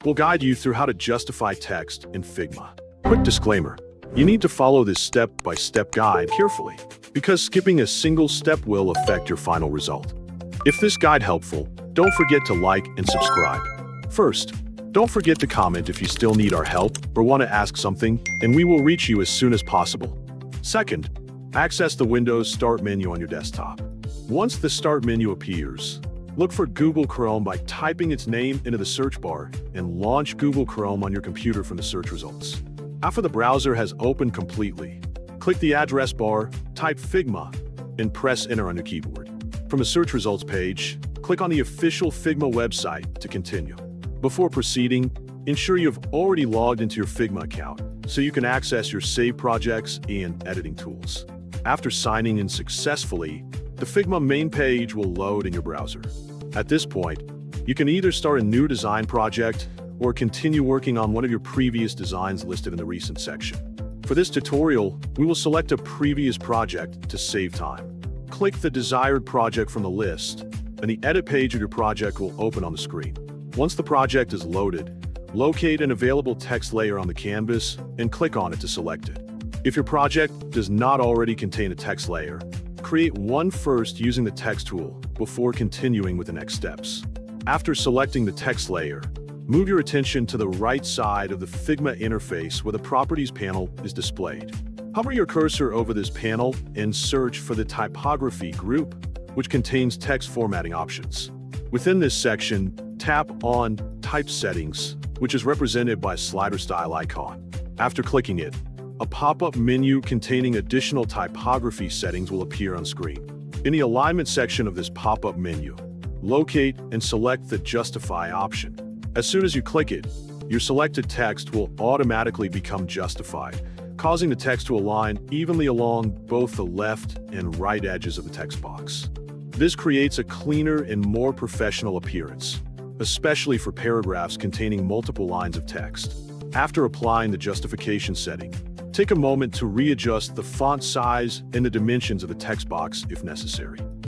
We'll guide you through how to justify text in Figma. Quick disclaimer, you need to follow this step-by-step guide carefully, because skipping a single step will affect your final result. If this guide helpful, don't forget to like and subscribe. First, don't forget to comment if you still need our help or want to ask something, and we will reach you as soon as possible. Second, access the Windows Start menu on your desktop. Once the Start menu appears, look for Google Chrome by typing its name into the search bar and launch Google Chrome on your computer from the search results. After the browser has opened completely, click the address bar, type Figma, and press Enter on your keyboard. From the search results page, click on the official Figma website to continue. Before proceeding, ensure you've already logged into your Figma account so you can access your saved projects and editing tools. After signing in successfully, the Figma main page will load in your browser. At this point, you can either start a new design project or continue working on one of your previous designs listed in the recent section. For this tutorial, we will select a previous project to save time. Click the desired project from the list, and the edit page of your project will open on the screen. Once the project is loaded, locate an available text layer on the canvas and click on it to select it. If your project does not already contain a text layer, create one first using the text tool before continuing with the next steps. After selecting the text layer, move your attention to the right side of the Figma interface where the Properties panel is displayed. Hover your cursor over this panel and search for the Typography group, which contains text formatting options. Within this section, tap on Type Settings, which is represented by a slider style icon. After clicking it, a pop-up menu containing additional typography settings will appear on screen. In the alignment section of this pop-up menu, locate and select the Justify option. As soon as you click it, your selected text will automatically become justified, causing the text to align evenly along both the left and right edges of the text box. This creates a cleaner and more professional appearance, especially for paragraphs containing multiple lines of text. After applying the justification setting, take a moment to readjust the font size and the dimensions of the text box if necessary.